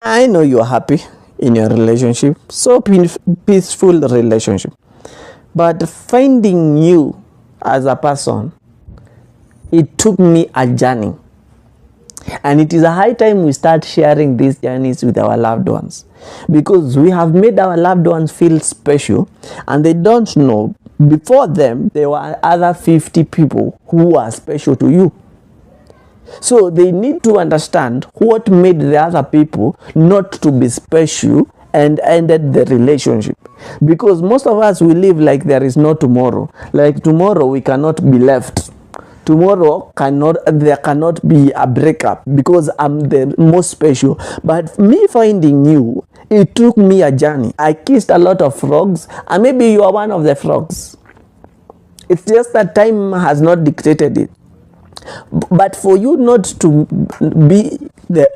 I know you're happy in your relationship, so peaceful relationship. But finding you as a person, it took me a journey. And it is a high time we start sharing these journeys with our loved ones, because we have made our loved ones feel special and they don't know before them there were other 50 people who are special to you. So they need to understand what made the other people not to be special and ended the relationship. Because most of us, we live like there is no tomorrow. Like tomorrow we cannot be left. Tomorrow there cannot be a breakup because I'm the most special. But me finding you, it took me a journey. I kissed a lot of frogs, and maybe you are one of the frogs. It's just that time has not dictated it. But for you not to be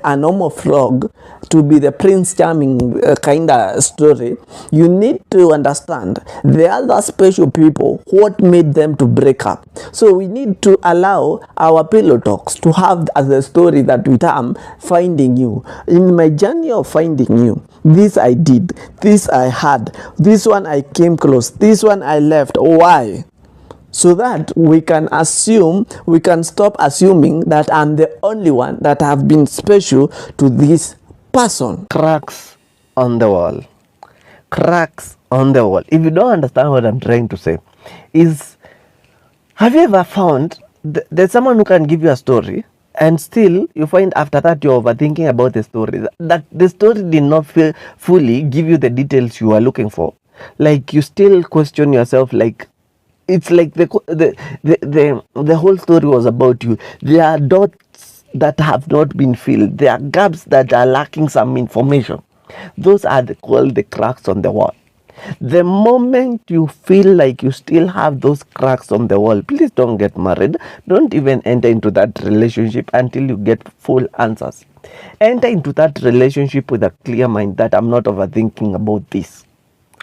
a normal frog, to be the Prince Charming kind of story, you need to understand the other special people, what made them to break up. So we need to allow our pillow talks to have as a story that we term finding you. In my journey of finding you, this I did, this I had, this one I came close, this one I left. Why? So that we can stop assuming that I'm the only one that have been special to this person. Cracks on the wall. Cracks on the wall. If you don't understand what I'm trying to say, have you ever found there's someone who can give you a story and still you find after that you're overthinking about the story, that the story did not fully give you the details you are looking for. Like you still question yourself, like it's like the whole story was about you. There are dots that have not been filled. There are gaps that are lacking some information. Those are called the cracks on the wall. The moment you feel like you still have those cracks on the wall, please don't get married. Don't even enter into that relationship until you get full answers. Enter into that relationship with a clear mind that I'm not overthinking about this.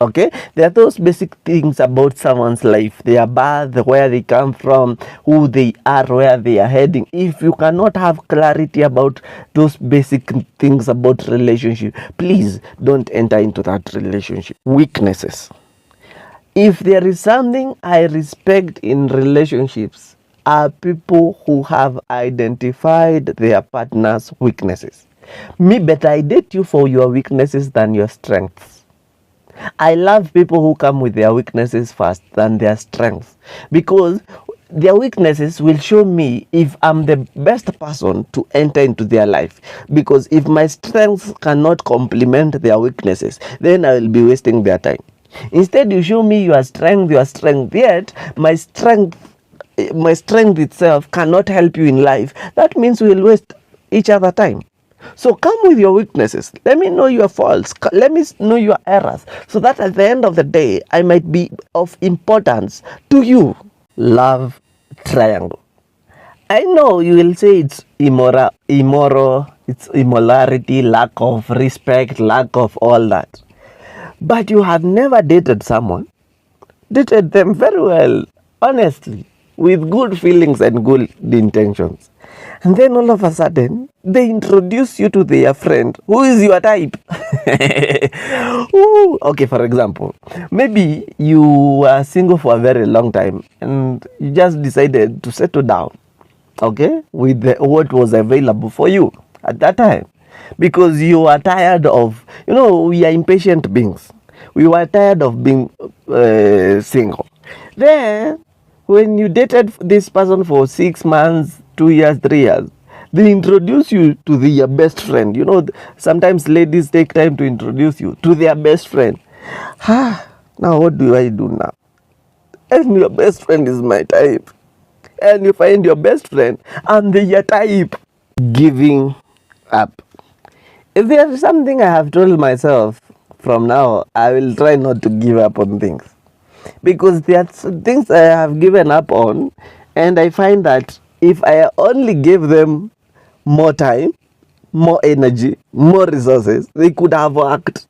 Okay, there are those basic things about someone's life, their birth, where they come from, who they are, where they are heading. If you cannot have clarity about those basic things about relationship, please don't enter into that relationship. Weaknesses. If there is something I respect in relationships, are people who have identified their partner's weaknesses. Me better I date you for your weaknesses than your strengths. I love people who come with their weaknesses first than their strengths, because their weaknesses will show me if I'm the best person to enter into their life. Because if my strengths cannot complement their weaknesses, then I will be wasting their time. Instead, you show me your strength, yet my strength itself cannot help you in life. That means we'll waste each other time. So come with your weaknesses. Let me know your faults. Let me know your errors, so that at the end of the day, I might be of importance to you. Love triangle. I know you will say it's immoral, it's immorality, lack of respect, lack of all that. But you have never dated someone, dated them very well, honestly, with good feelings and good intentions. And then all of a sudden, they introduce you to their friend who is your type. Ooh, okay, for example, maybe you were single for a very long time and you just decided to settle down, okay, with what was available for you at that time. Because you are tired of, we are impatient beings. We were tired of being single. Then, when you dated this person for 6 months, 2 years, 3 years, they introduce you to their best friend. Sometimes ladies take time to introduce you to their best friend. Now what do I do now? And your best friend is my type. And you find your best friend and their type. Giving up. If there is something I have told myself from now, I will try not to give up on things. Because there are things I have given up on, and I find that if I only gave them more time, more energy, more resources, they could have worked.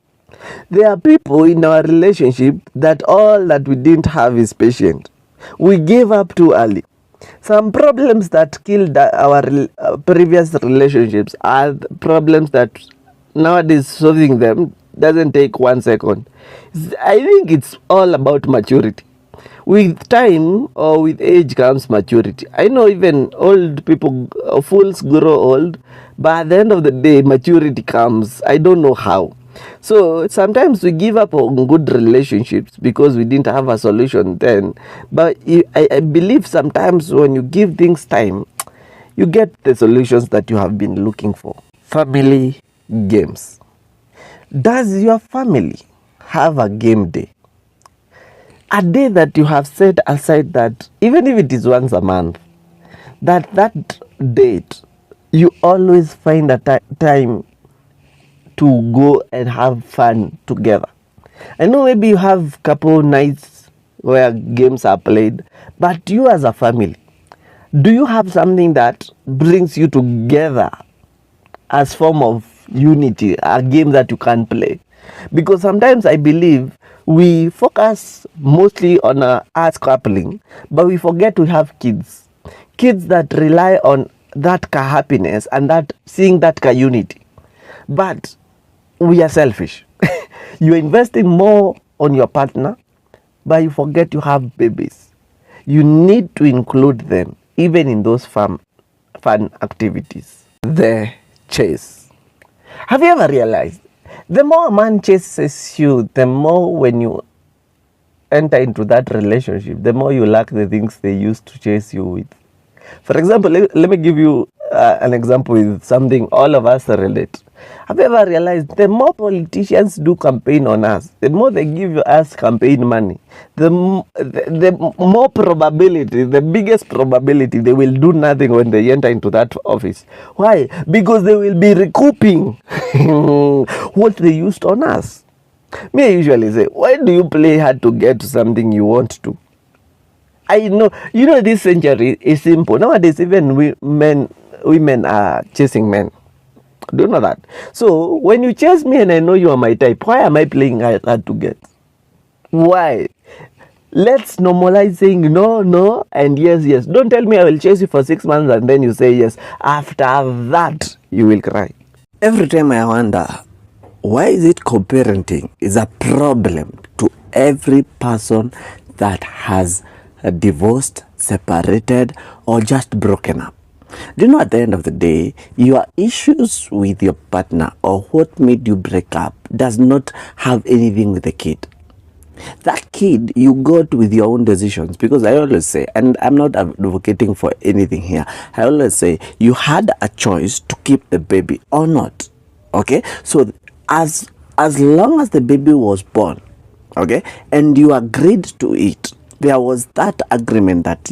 There are people in our relationship that all that we didn't have is patience. We gave up too early. Some problems that killed our previous relationships are problems that nowadays solving them doesn't take 1 second. I think it's all about maturity. With time or with age comes maturity. I know even old people, fools grow old, but at the end of the day, maturity comes. I don't know how. So sometimes we give up on good relationships because we didn't have a solution then. But I believe sometimes when you give things time, you get the solutions that you have been looking for. Family games. Does your family have a game day? A day that you have set aside, that even if it is once a month, that date you always find a time to go and have fun together. I know maybe you have couple nights where games are played, but you as a family, do you have something that brings you together as form of unity, a game that you can play? Because sometimes I believe we focus mostly on us coupling, but we forget to have kids that rely on that happiness and that seeing that unity. But we are selfish. You're investing more on your partner, but you forget you have babies. You need to include them even in those fun activities. The chase. Have you ever realized the more a man chases you, the more when you enter into that relationship, the more you lack the things they used to chase you with? For example, let me give you an example with something all of us relate. Have you ever realized the more politicians do campaign on us, the more they give us campaign money, the more probability, the biggest probability they will do nothing when they enter into that office. Why? Because they will be recouping what they used on us. Me, I usually say, why do you play hard to get something you want to? I know, this century is simple. Nowadays, even women are chasing men. Do you know that? So, when you chase me and I know you are my type, why am I playing hard to get? Why? Let's normalize saying no, and yes. Don't tell me I will chase you for 6 months and then you say yes. After that, you will cry. Every time I wonder, why is it co-parenting is a problem to every person that has divorced, separated, or just broken up? Do you know, at the end of the day, your issues with your partner or what made you break up does not have anything with the kid. That kid you got with your own decisions, because I always say, and I'm not advocating for anything here, I always say you had a choice to keep the baby or not. Okay, so as long as the baby was born, okay, and you agreed to it, there was that agreement that,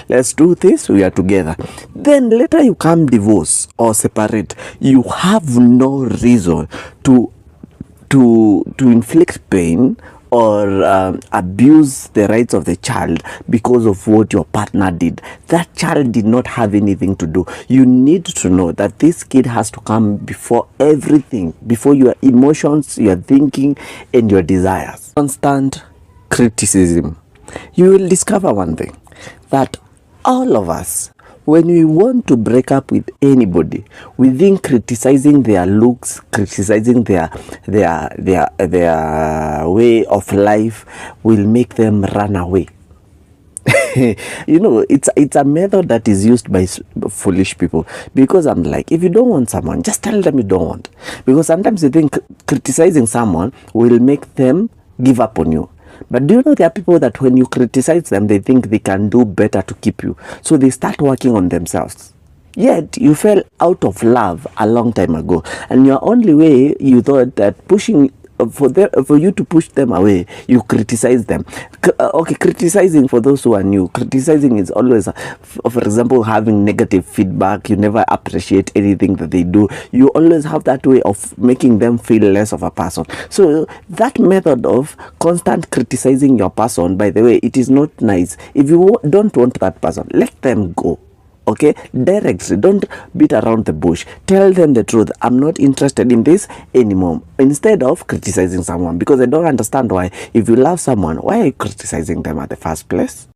let's do this, we are together. Then later you come divorce or separate, you have no reason to inflict pain or abuse the rights of the child because of what your partner did. That child did not have anything to do. You need to know that this kid has to come before everything, before your emotions, your thinking, and your desires. Constant criticism. You will discover one thing, that all of us, when we want to break up with anybody, we think criticizing their looks, criticizing their way of life will make them run away. It's a method that is used by foolish people, because I'm like, if you don't want someone, just tell them you don't want, because sometimes you think criticizing someone will make them give up on you. But do you know there are people that when you criticize them, they think they can do better to keep you, so they start working on themselves. Yet you fell out of love a long time ago, and your only way, you thought that pushing for you to push them away, you criticize them. Okay, criticizing, for those who are new, criticizing is always, for example, having negative feedback. You never appreciate anything that they do. You always have that way of making them feel less of a person. So that method of constant criticizing your person, by the way, it is not nice. If you don't want that person, let them go. Okay, directly, don't beat around the bush. Tell them the truth. I'm not interested in this anymore, instead of criticizing someone, because I don't understand why, if you love someone, why are you criticizing them at the first place?